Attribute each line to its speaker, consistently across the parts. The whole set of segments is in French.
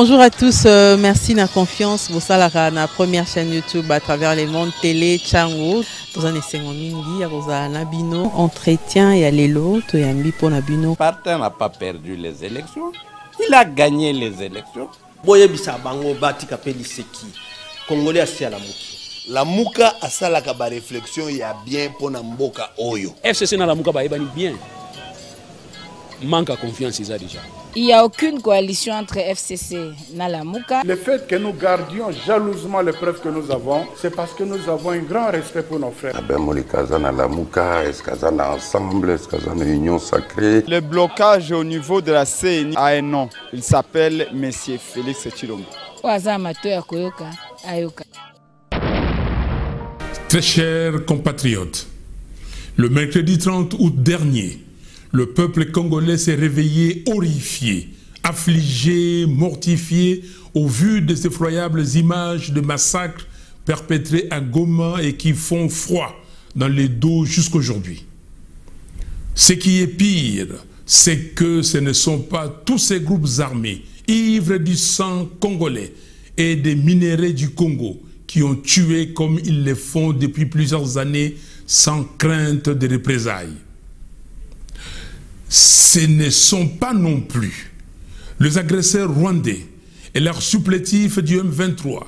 Speaker 1: Bonjour à tous, merci de la confiance. Vous savez, la première chaîne YouTube à travers les mondes télé, Chango. Vous en êtes mingi, vous avez un bino, entretien et aller l'autre et un bipo nabino.
Speaker 2: Partin n'a pas perdu les élections, il a gagné les élections.
Speaker 3: Boye bisa bango bati kapeli seki. Congolais asi à la muki.
Speaker 4: La muka asala ka ba réflexion ya bien pour na mboka oyo.
Speaker 5: FCC na la muka ba ebani bien. Manque à confiance ça déjà.
Speaker 6: Il n'y a aucune coalition entre FCC et Nalamuka.
Speaker 7: Le fait que nous gardions jalousement les preuves que nous avons, c'est parce que nous avons un grand respect pour nos frères.
Speaker 8: Ensemble, est-ce qu'il y a une union sacrée?
Speaker 9: Le blocage au niveau de la CNI a un nom. Il s'appelle M. Félix Tshilombo.
Speaker 10: Très chers compatriotes, le mercredi 30 août dernier, le peuple congolais s'est réveillé horrifié, affligé, mortifié au vu des effroyables images de massacres perpétrés à Goma et qui font froid dans les dos jusqu'aujourd'hui. Ce qui est pire, c'est que ce ne sont pas tous ces groupes armés, ivres du sang congolais et des minéraux du Congo, qui ont tué comme ils le font depuis plusieurs années sans crainte de représailles. Ce ne sont pas non plus les agresseurs rwandais et leurs supplétifs du M23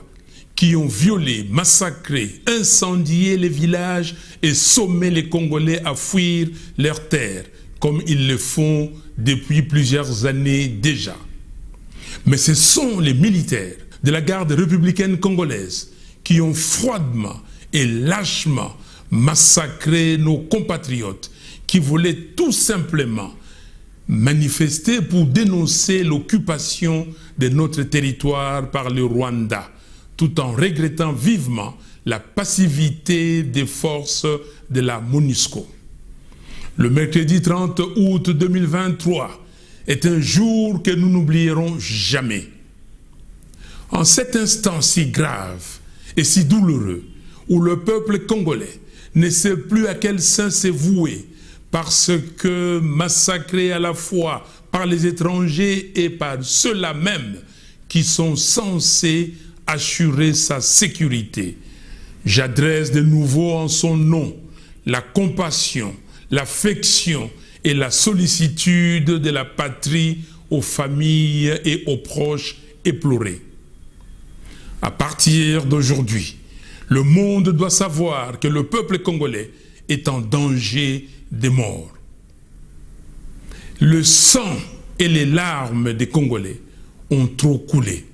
Speaker 10: qui ont violé, massacré, incendié les villages et sommé les Congolais à fuir leurs terres, comme ils le font depuis plusieurs années déjà. Mais ce sont les militaires de la garde républicaine congolaise qui ont froidement et lâchement massacré nos compatriotes qui voulaient tout simplement manifester pour dénoncer l'occupation de notre territoire par le Rwanda, tout en regrettant vivement la passivité des forces de la MONUSCO. Le mercredi 30 août 2023 est un jour que nous n'oublierons jamais. En cet instant si grave et si douloureux, où le peuple congolais ne sait plus à quel saint se vouer, parce que massacré à la fois par les étrangers et par ceux-là même qui sont censés assurer sa sécurité. J'adresse de nouveau en son nom la compassion, l'affection et la sollicitude de la patrie aux familles et aux proches éplorés. À partir d'aujourd'hui, le monde doit savoir que le peuple congolais est en danger des morts. Le sang et les larmes des Congolais ont trop coulé.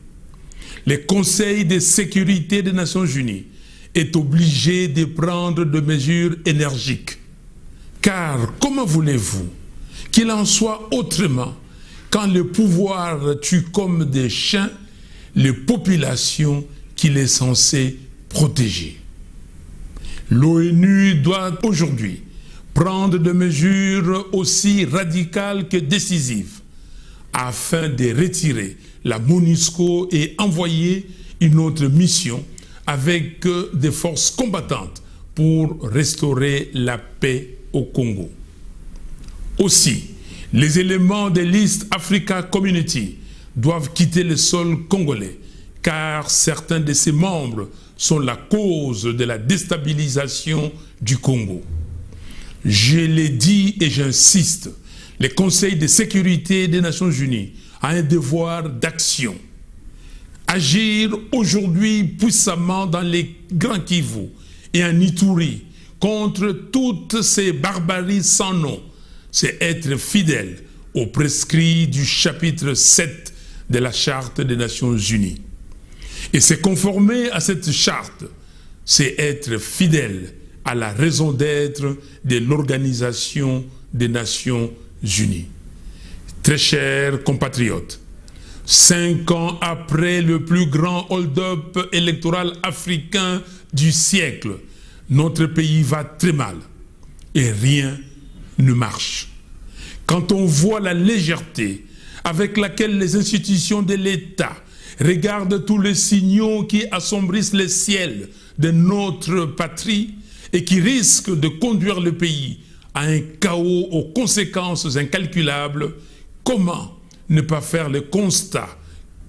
Speaker 10: Le Conseil de sécurité des Nations Unies est obligé de prendre des mesures énergiques. Car comment voulez-vous qu'il en soit autrement quand le pouvoir tue comme des chiens les populations qu'il est censé protéger? L'ONU doit aujourd'hui prendre des mesures aussi radicales que décisives afin de retirer la MONUSCO et envoyer une autre mission avec des forces combattantes pour restaurer la paix au Congo. Aussi, les éléments de l'East Africa Community doivent quitter le sol congolais car certains de ses membres sont la cause de la déstabilisation du Congo. Je l'ai dit et j'insiste, le Conseil de sécurité des Nations Unies a un devoir d'action. Agir aujourd'hui puissamment dans les Grands Kivu et en Ituri contre toutes ces barbaries sans nom, c'est être fidèle aux prescrits du chapitre 7 de la Charte des Nations Unies. Et se conformer à cette charte, c'est être fidèle à la raison d'être de l'Organisation des Nations Unies. Très chers compatriotes, 5 ans après le plus grand hold-up électoral africain du siècle, notre pays va très mal et rien ne marche. Quand on voit la légèreté avec laquelle les institutions de l'État regardent tous les signaux qui assombrissent le ciel de notre patrie et qui risquent de conduire le pays à un chaos aux conséquences incalculables, comment ne pas faire le constat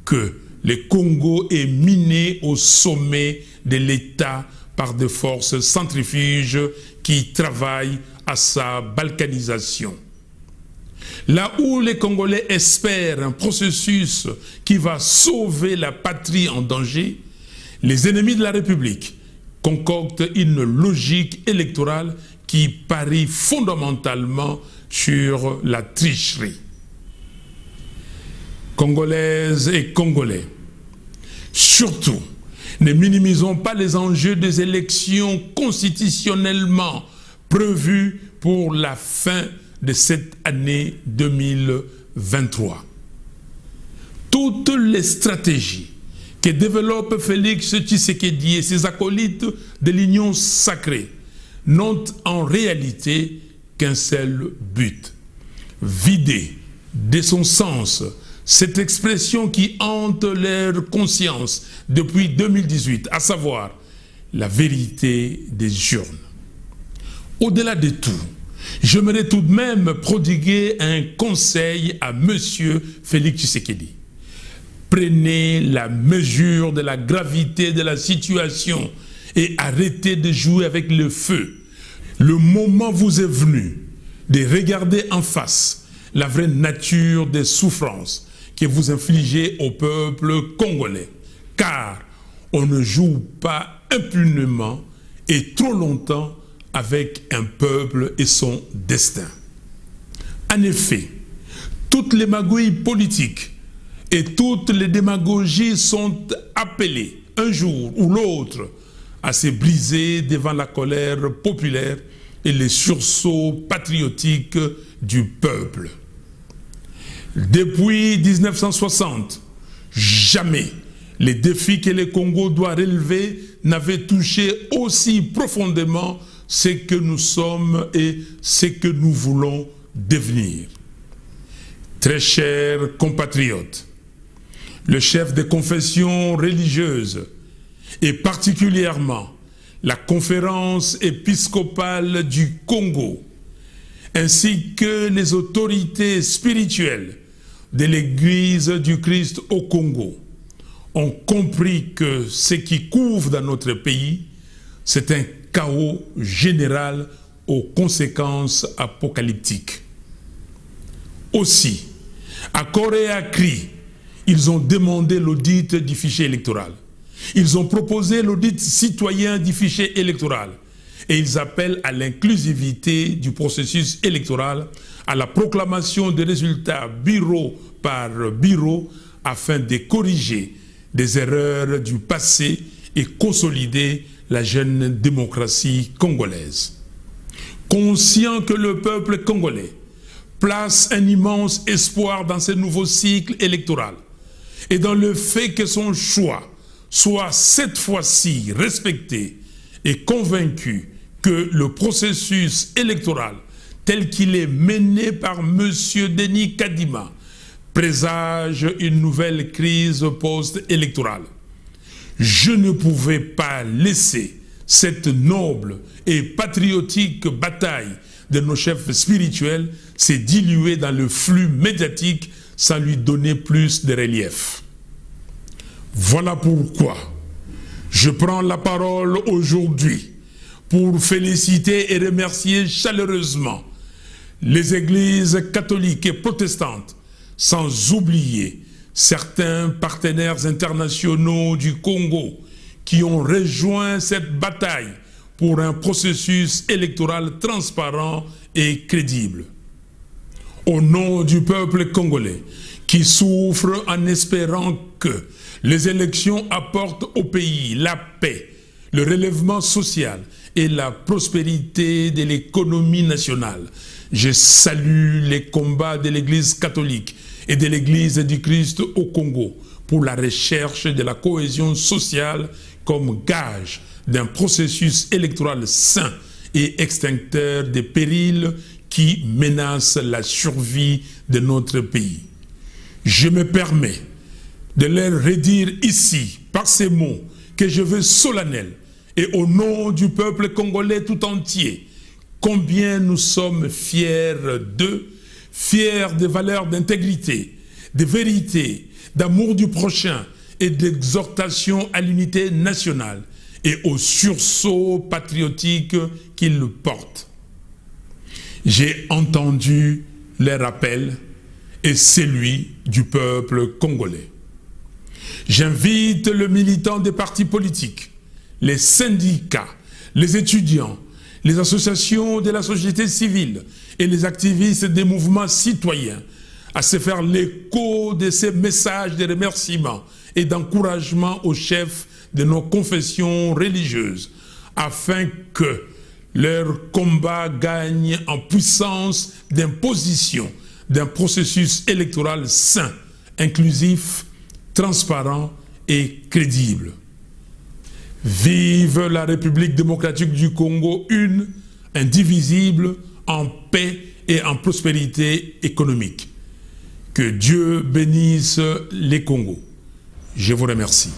Speaker 10: que le Congo est miné au sommet de l'État par des forces centrifuges qui travaillent à sa balkanisation. Là où les Congolais espèrent un processus qui va sauver la patrie en danger, les ennemis de la République concoctent une logique électorale qui parie fondamentalement sur la tricherie. Congolaises et Congolais, surtout, ne minimisons pas les enjeux des élections constitutionnellement prévues pour la fin de cette année 2023. Toutes les stratégies que développe Félix Tshisekedi et ses acolytes de l'Union sacrée n'ont en réalité qu'un seul but: vider de son sens cette expression qui hante leur conscience depuis 2018, à savoir la vérité des urnes. Au-delà de tout, j'aimerais tout de même prodiguer un conseil à M. Félix Tshisekedi. Prenez la mesure de la gravité de la situation et arrêtez de jouer avec le feu. Le moment vous est venu de regarder en face la vraie nature des souffrances que vous infligez au peuple congolais. Car on ne joue pas impunément et trop longtemps avec un peuple et son destin. En effet, toutes les magouilles politiques et toutes les démagogies sont appelées un jour ou l'autre à se briser devant la colère populaire et les sursauts patriotiques du peuple. Depuis 1960, jamais les défis que le Congo doit relever n'avaient touché aussi profondément ce que nous sommes et ce que nous voulons devenir. Très chers compatriotes, le chef des confessions religieuses et particulièrement la conférence épiscopale du Congo ainsi que les autorités spirituelles de l'Église du Christ au Congo ont compris que ce qui couvre dans notre pays, c'est un chaos général aux conséquences apocalyptiques. Aussi, à corps et à cri, ils ont demandé l'audit du fichier électoral. Ils ont proposé l'audit citoyen du fichier électoral. Et ils appellent à l'inclusivité du processus électoral, à la proclamation des résultats bureau par bureau, afin de corriger des erreurs du passé et consolider la jeune démocratie congolaise. Conscient que le peuple congolais place un immense espoir dans ce nouveau cycle électoral et dans le fait que son choix soit cette fois-ci respecté et convaincu que le processus électoral tel qu'il est mené par M. Denis Kadima présage une nouvelle crise post-électorale. Je ne pouvais pas laisser cette noble et patriotique bataille de nos chefs spirituels se diluer dans le flux médiatique sans lui donner plus de relief. Voilà pourquoi je prends la parole aujourd'hui pour féliciter et remercier chaleureusement les églises catholiques et protestantes, sans oublier certains partenaires internationaux du Congo qui ont rejoint cette bataille pour un processus électoral transparent et crédible. Au nom du peuple congolais qui souffre en espérant que les élections apportent au pays la paix, le relèvement social et la prospérité de l'économie nationale, je salue les combats de l'Église catholique et de l'Église du Christ au Congo pour la recherche de la cohésion sociale comme gage d'un processus électoral sain et extincteur des périls qui menacent la survie de notre pays. Je me permets de leur redire ici, par ces mots que je veux solennels, et au nom du peuple congolais tout entier, combien nous sommes fiers d'eux, fiers des valeurs d'intégrité, de vérité, d'amour du prochain et d'exhortation à l'unité nationale et au sursaut patriotique qu'ils portent. J'ai entendu leur appel et celui du peuple congolais. J'invite le militant des partis politiques, les syndicats, les étudiants, les associations de la société civile et les activistes des mouvements citoyens à se faire l'écho de ces messages de remerciement et d'encouragement aux chefs de nos confessions religieuses afin que leur combat gagne en puissance d'imposition d'un processus électoral sain, inclusif, transparent et crédible. Vive la République démocratique du Congo, une, indivisible, en paix et en prospérité économique. Que Dieu bénisse les Congos. Je vous remercie.